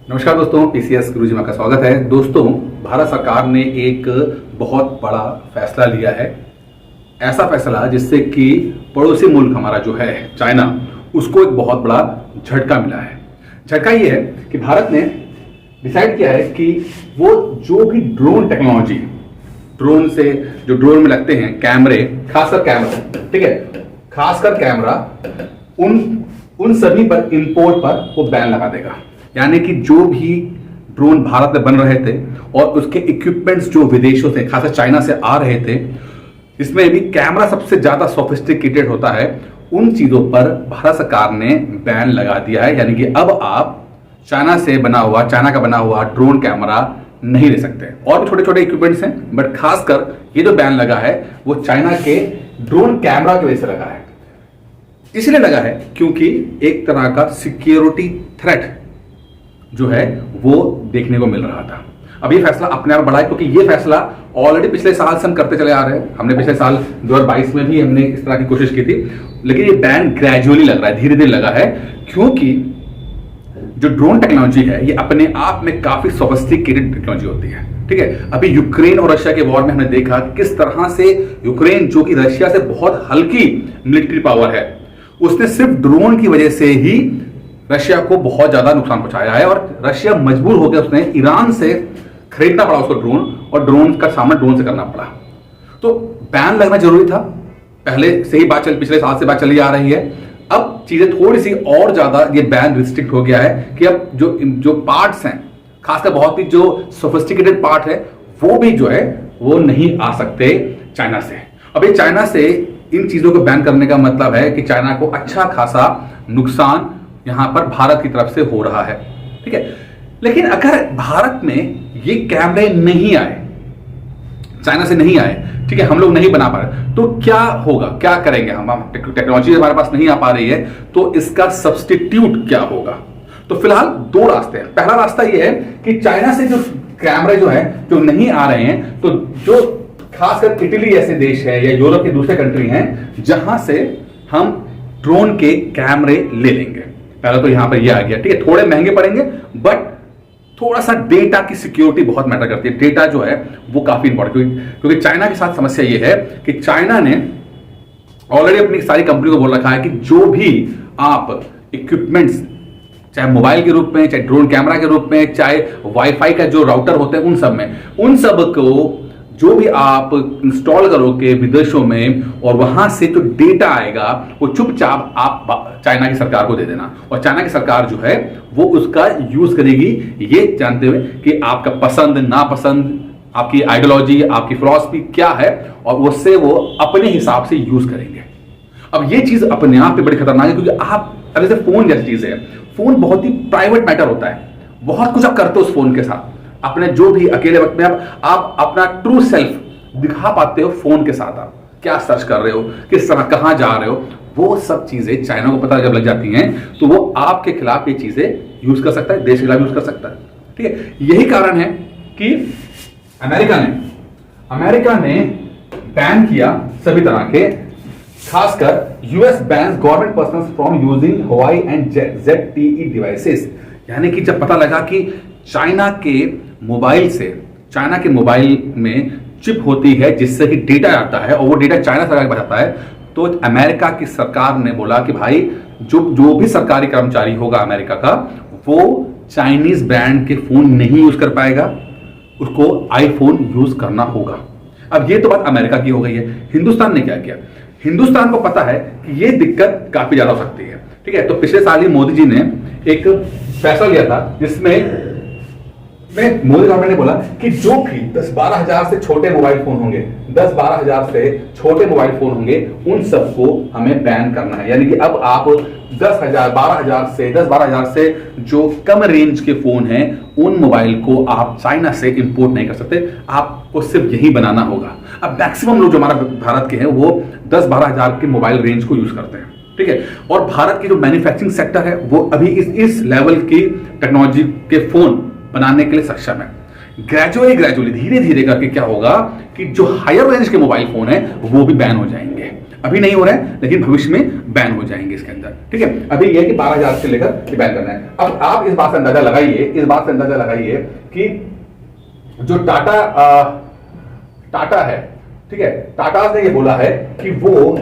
नमस्कार दोस्तों, पीसीएस गुरुजी में आपका स्वागत है। दोस्तों, भारत सरकार ने एक बहुत बड़ा फैसला लिया है। ऐसा फैसला जिससे कि पड़ोसी मुल्क हमारा जो है चाइना, उसको एक बहुत बड़ा झटका मिला है। झटका ये है कि भारत ने डिसाइड किया है कि वो जो भी ड्रोन टेक्नोलॉजी, ड्रोन से जो ड्रोन में लगते हैं कैमरे, खासकर कैमरा, ठीक है, खासकर कैमरा, उन सभी पर इंपोर्ट पर वो बैन लगा देगा। यानी कि जो भी ड्रोन भारत में बन रहे थे और उसके इक्विपमेंट्स जो विदेशों से, खासकर चाइना से आ रहे थे, इसमें भी कैमरा सबसे ज्यादा सोफिस्टिकेटेड होता है, उन चीजों पर भारत सरकार ने बैन लगा दिया है। यानी कि अब आप चाइना का बना हुआ ड्रोन कैमरा नहीं ले सकते। और भी छोटे छोटे इक्विपमेंट्स हैं, बट खासकर ये जो बैन लगा है वो चाइना के ड्रोन कैमरा की वजह से लगा है। इसलिए लगा है क्योंकि एक तरह का सिक्योरिटी थ्रेट जो है वो देखने को मिल रहा था। अब ये फैसला अपने आप बड़ा है क्योंकि ये फैसला ऑलरेडी पिछले साल से हम करते चले आ रहे हैं। हमने पिछले साल 2022 में भी हमने इस तरह की कोशिश की थी, लेकिन ये बैन ग्रेजुअली लग रहा है, धीरे धीरे लगा है, क्योंकि जो ड्रोन टेक्नोलॉजी है ये अपने आप में काफी सोफिस्टिकेटेड टेक्नोलॉजी होती है। ठीक है, अभी यूक्रेन और रशिया के वॉर में हमने देखा किस तरह से यूक्रेन, जो कि रशिया से बहुत हल्की मिलिट्री पावर है, उसने सिर्फ ड्रोन की वजह से ही रशिया को बहुत ज्यादा नुकसान पहुंचाया है। और रशिया मजबूर हो गया, उसने ईरान से खरीदना पड़ा उसको ड्रोन, और ड्रोन का सामना ड्रोन से करना पड़ा। तो बैन लगना जरूरी था, पहले से ही पिछले साल से बात चली आ रही है। अब चीजें थोड़ी सी और ज्यादा ये बैन रिस्ट्रिक्ट हो गया है कि अब जो पार्ट्स हैं, खासकर बहुत ही जो सोफिस्टिकेटेड पार्ट है, वो भी जो है वो नहीं आ सकते चाइना से। अब ये चाइना से इन चीजों को बैन करने का मतलब है कि चाइना को अच्छा खासा नुकसान यहां पर भारत की तरफ से हो रहा है। ठीक है, लेकिन अगर भारत में ये कैमरे नहीं आए, चाइना से नहीं आए, ठीक है, हम लोग नहीं बना पा रहे, तो क्या होगा, क्या करेंगे हम? टेक्नोलॉजी हमारे पास नहीं आ पा रही है, तो इसका सब्स्टिट्यूट क्या होगा? तो फिलहाल दो रास्ते हैं। पहला रास्ता ये है कि चाइना से जो कैमरे जो है जो नहीं आ रहे हैं, तो जो खासकर इटली ऐसे देश है या यूरोप के दूसरे कंट्री हैं जहां से हम ड्रोन के कैमरे ले लेंगे। पहले तो यहां पर ये आ गया, ठीक है, थोड़े महंगे पड़ेंगे, बट थोड़ा सा डेटा की सिक्योरिटी बहुत मैटर करती है। डेटा जो है वो काफी इंपॉर्टेंट, क्योंकि चाइना के साथ समस्या ये है कि चाइना ने ऑलरेडी अपनी सारी कंपनी को बोल रखा है कि जो भी आप इक्विपमेंट्स, चाहे मोबाइल के रूप में, चाहे ड्रोन कैमरा के रूप में, चाहे वाईफाई का जो राउटर होते हैं, उन सब को जो भी आप इंस्टॉल करोगे विदेशों में, और वहां से जो डेटा आएगा वो चुपचाप आप चाइना की सरकार को दे देना, और चाइना की सरकार जो है वो उसका यूज करेगी, ये जानते हुए कि आपका पसंद नापसंद, आपकी आइडियोलॉजी, आपकी फिलॉसफी क्या है, और उससे वो अपने हिसाब से यूज करेंगे। अब ये चीज अपने आप पे बड़ी खतरनाक है, क्योंकि आप जैसे फोन जैसी चीज है, फोन बहुत ही प्राइवेट मैटर होता है, बहुत कुछ आप करते हो उस फोन के साथ, अपने जो भी अकेले वक्त में आप अपना ट्रू सेल्फ दिखा पाते हो फोन के साथ। आप क्या सर्च कर रहे हो, किस तरह, कहां जा रहे हो, वो सब चीजें चाइना को पता जब लग जाती हैं तो वो आपके खिलाफ ये चीजें यूज कर सकता है, देश के खिलाफ यूज कर सकता है। ठीक है, यही कारण है कि अमेरिका ने बैन किया सभी तरह के, खासकर US bans government persons from using हवाई एंड ZTE डिवाइसेस। यानी कि जब पता लगा कि चाइना के मोबाइल में चिप होती है जिससे कि डेटा आता है, और वो डेटा चाइना सरकार के पास आता है, तो अमेरिका की सरकार ने बोला कि भाई जो भी सरकारी कर्मचारी होगा अमेरिका का, वो चाइनीज ब्रांड के फोन नहीं यूज कर पाएगा, उसको आईफोन यूज करना होगा। अब ये तो बात अमेरिका की हो गई है। हिंदुस्तान ने क्या किया? हिंदुस्तान को पता है कि ये दिक्कत काफी ज्यादा हो सकती है। ठीक है, तो पिछले साल ही मोदी जी ने एक फैसला लिया था जिसमें मोदी गवर्नमेंट ने बोला कि जो भी 10-12 हजार से छोटे मोबाइल फोन होंगे, 10-12 हजार से छोटे मोबाइल फोन होंगे, उन सबको हमें बैन करना है। यानी कि अब आप 10-12 हजार से जो कम रेंज के फोन हैं, उन मोबाइल को आप चाइना से इंपोर्ट नहीं कर सकते, आपको सिर्फ यही बनाना होगा। अब मैक्सिमम लोग जो हमारा भारत के हैं वो 10-12 हजार के मोबाइल रेंज को यूज करते हैं। ठीक है, और भारत की जो मैन्युफैक्चरिंग सेक्टर है वो अभी इस लेवल की टेक्नोलॉजी के फोन बनाने के लिए सक्षम है। ग्रेजुअली धीरे धीरे करके क्या होगा कि जो हायर रेंज के मोबाइल फोन है वो भी बैन हो जाएंगे। अभी नहीं हो रहा है, लेकिन भविष्य में बैन हो जाएंगे इसके अंदर। ठीक है, अभी ये कि 12,000 से लेकर बैन करना है। अब आप इस बात से अंदाजा लगाइए कि जो टाटा है, ठीक है, टाटा ने ये बोला है कि वो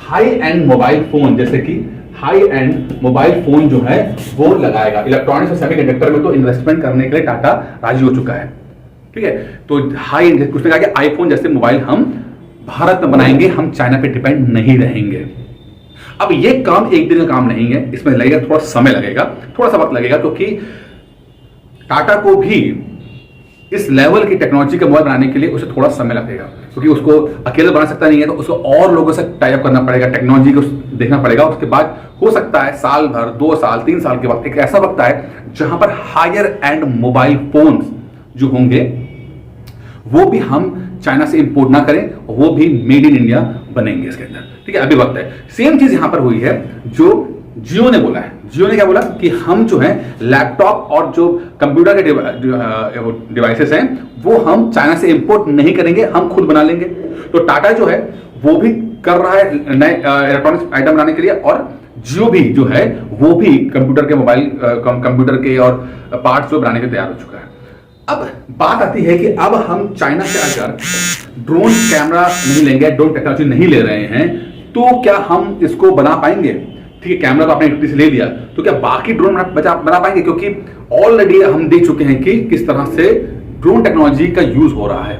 हाई एंड मोबाइल फोन, जैसे कि हाई एंड मोबाइल फोन जो है वो लगाएगा। इलेक्ट्रॉनिक्स और सेमीकंडक्टर में तो इन्वेस्टमेंट करने के लिए टाटा राजी हो चुका है। ठीक है, तो हाई, उसने कहा कि आईफोन जैसे मोबाइल हम भारत में बनाएंगे, हम चाइना पे डिपेंड नहीं रहेंगे। अब ये काम एक दिन का काम नहीं है, इसमें लगेगा थोड़ा समय लगेगा, थोड़ा सा वक्त लगेगा, क्योंकि टाटा को भी इस लेवल की टेक्नोलॉजी का मोबाइल बनाने के लिए उसे थोड़ा समय लगेगा, क्योंकि उसको अकेले बना सकता नहीं है, तो उसको और लोगों से टाई अप करना पड़ेगा, टेक्नोलॉजी को देखना पड़ेगा। उसके बाद हो सकता है साल भर, 2 साल, 3 साल के बाद एक ऐसा वक्त आए जहां पर हायर एंड मोबाइल फोन जो होंगे वो भी हम चाइना से इंपोर्ट ना करें, वो भी मेड इन इंडिया बनेंगे इसके अंदर। ठीक है, अभी वक्त है। सेम चीज यहां पर हुई है जो जियो ने बोला है। जियो ने क्या बोला कि हम जो है लैपटॉप और जो कंप्यूटर के डिवाइसेस हैं वो हम चाइना से इंपोर्ट नहीं करेंगे, हम खुद बना लेंगे। तो टाटा जो है वो भी कर रहा है नए इलेक्ट्रॉनिक्स आइटम बनाने के लिए, और जियो भी जो है वो भी कंप्यूटर के मोबाइल कंप्यूटर के और पार्ट्स जो बनाने के तैयार हो चुका है। अब बात आती है कि अब हम चाइना से अगर ड्रोन कैमरा नहीं लेंगे, ड्रोन टेक्नोलॉजी नहीं ले रहे हैं, तो क्या हम इसको बना पाएंगे? ठीक है, कैमरा तो आपने इक्विटी से ले लिया, तो क्या बाकी ड्रोन बना पाएंगे? क्योंकि ऑलरेडी हम देख चुके हैं कि किस तरह से ड्रोन टेक्नोलॉजी का यूज हो रहा है।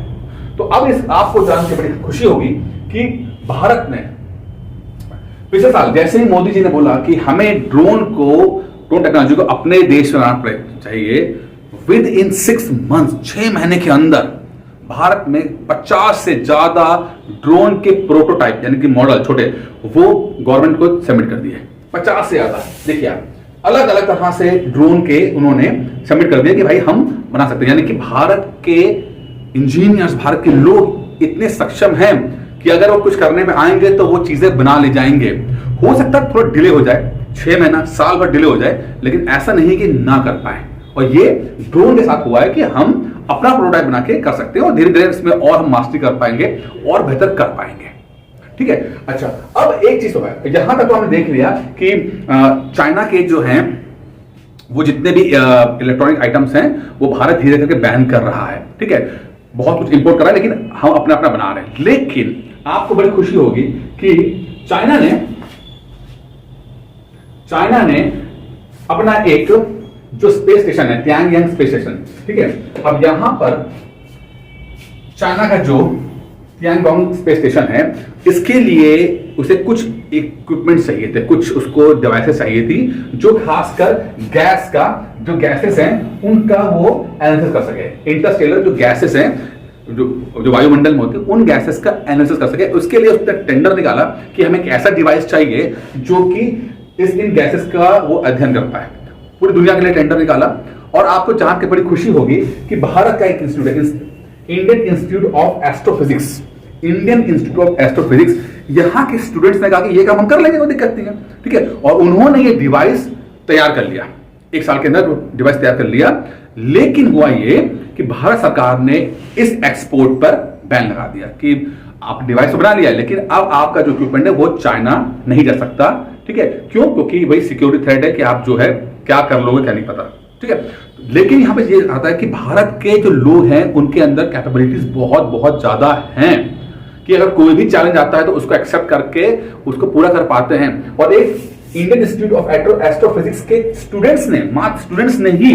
तो अब इस आपको जान के बड़ी खुशी होगी कि भारत ने पिछले साल जैसे ही मोदी जी ने बोला कि हमें ड्रोन टेक्नोलॉजी को अपने देश में लाना चाहिए, विद इन 6 मंथ्स, 6 महीने के अंदर भारत में 50 से ज्यादा ड्रोन के प्रोटोटाइप यानी कि मॉडल छोटे वो गवर्नमेंट को सबमिट कर दिए। 50 से ज्यादा, देखिए आप, अलग अलग तरह से ड्रोन के उन्होंने सबमिट कर दिया कि भाई हम बना सकते हैं। यानी कि भारत के इंजीनियर्स, भारत के लोग इतने सक्षम हैं कि अगर वो कुछ करने में आएंगे तो वो चीजें बना ले जाएंगे। हो सकता है थोड़ा डिले हो जाए, 6 महीना, साल भर डिले हो जाए, लेकिन ऐसा नहीं कि ना कर पाए। और ये ड्रोन के साथ हुआ है कि हम अपना प्रोटोटाइप बना के कर सकते हैं और धीरे धीरे इसमें और हम मास्टरी कर पाएंगे और बेहतर कर पाएंगे। ठीक है, अच्छा, अब एक चीज तो है, यहां तक तो हमने देख लिया कि चाइना के जो हैं वो जितने भी इलेक्ट्रॉनिक आइटम्स हैं वो भारत धीरे धीरे बैन कर रहा है। ठीक है, बहुत कुछ इंपोर्ट कर रहा है, लेकिन हम अपना अपना बना रहे हैं। लेकिन आपको बड़ी खुशी होगी कि चाइना ने अपना एक जो स्पेस स्टेशन है, त्यांगयांग स्पेस स्टेशन, ठीक है, अब यहां पर चाइना का जो त्यांगयांग स्पेस स्टेशन है, इसके लिए उसे कुछ इक्विपमेंट चाहिए थे, कुछ उसको डिवाइसेस चाहिए थी जो खासकर गैस का, जो गैसेस हैं उनका वो एनालिसिस कर सके। इंटरस्टेलर जो गैसेस हैं, जो वायुमंडल में होती है, उन गैसेस का एनालिसिस कर सके। उसके लिए उसने टेंडर निकाला कि हमें एक ऐसा डिवाइस चाहिए जो कि इन गैसेस का वो अध्ययन कर पाए। पूरी दुनिया के लिए टेंडर निकाला, और आपको जान के बड़ी खुशी होगी कि भारत का एक इंस्टीट्यूट है, Indian institute of astrophysics, Indian institute of astrophysics, यहां के स्टूडेंट्स ने कहा कि ये काम हम कर लेंगे, कोई दिक्कत नहीं है। ठीक है, और उन्होंने ये डिवाइस तैयार कर लिया, 1 साल के अंदर डिवाइस तैयार कर लिया। लेकिन हुआ ये कि भारत सरकार ने इस एक्सपोर्ट पर बैन लगा दिया कि आप डिवाइस तो बना लिया है, लेकिन अब आपका जो इक्विपमेंट है वो चाइना नहीं जा सकता। ठीक है, क्यों? क्योंकि वही सिक्योरिटी थ्रेट है कि आप जो है क्या कर लोगे क्या नहीं पता। ठीक है, लेकिन यहां पे ये आता है कि भारत के जो लोग हैं उनके अंदर कैपेबिलिटीज बहुत बहुत ज्यादा हैं कि अगर कोई भी चैलेंज आता है तो उसको एक्सेप्ट करके उसको पूरा कर पाते हैं। और एक इंडियन इंस्टीट्यूट ऑफ एस्ट्रोफिजिक्स के स्टूडेंट्स ने, मात्र स्टूडेंट्स ने ही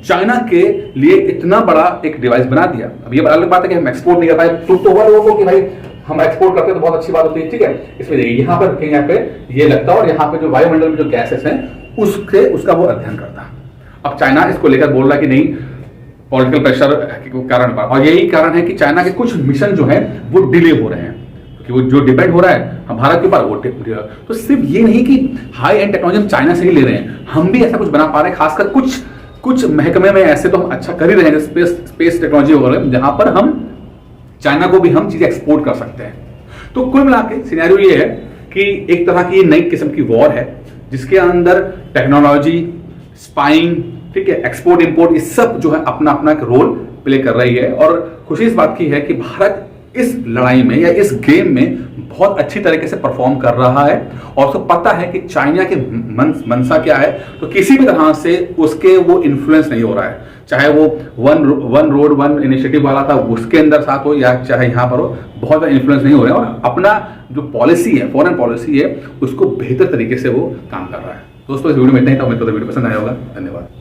चाइना के लिए इतना बड़ा एक डिवाइस बना दिया। अब ये अलग बात है कि हम एक्सपोर्ट नहीं कर पाए, तो हुआ लोगों को कि भाई हम एक्सपोर्ट करते हैं तो बहुत अच्छी बात होती है। ठीक है, इसमें यहाँ पर यहाँ पे ये लगता है, और यहाँ पे जो वायुमंडल में जो गैसेस हैं उसका वो अध्ययन करता। अब चाइना इसको लेकर बोल रहा है कि नहीं, पॉलिटिकल प्रेशर के कारण, और यही कारण है कि चाइना के कुछ मिशन जो है वो डिले हो रहे हैं, क्योंकि वो जो डिपेंड हो रहा है भारत के ऊपर वो। तो सिर्फ ये नहीं कि हाई एंड टेक्नोलॉजी हम चाइना से ही ले रहे हैं, हम भी ऐसा कुछ बना पा रहे हैं। खासकर कुछ महकमे में ऐसे तो हम अच्छा कर ही रहे हैं, स्पेस टेक्नोलॉजी वगैरह, जहां पर हम चाइना को भी हम चीजें एक्सपोर्ट कर सकते हैं। तो कुल मिला के सिनेरियो ये है कि एक तरह की नई किस्म की वॉर है जिसके अंदर टेक्नोलॉजी, स्पाइंग, ठीक है, एक्सपोर्ट इंपोर्ट, ये सब जो है अपना अपना एक रोल प्ले कर रही है। और खुशी इस बात की है कि भारत इस लड़ाई में या इस गेम में बहुत अच्छी तरीके से परफॉर्म कर रहा है और उसको पता है कि चाइना की मंशा क्या है, तो किसी भी तरह से उसके वो इन्फ्लुएंस नहीं हो रहा है, चाहे वो वन रोड वन इनिशिएटिव वाला था उसके अंदर साथ हो या चाहे यहाँ पर हो, बहुत ज़्यादा इन्फ्लुएंस नहीं हो रहा है और अपना जो पॉलिसी है, फॉरेन पॉलिसी है, उसको बेहतर तरीके से वो काम कर रहा है। दोस्तों इस वीडियो में इतना ही था, उम्मीद करता हूं वीडियो पसंद आया होगा। धन्यवाद।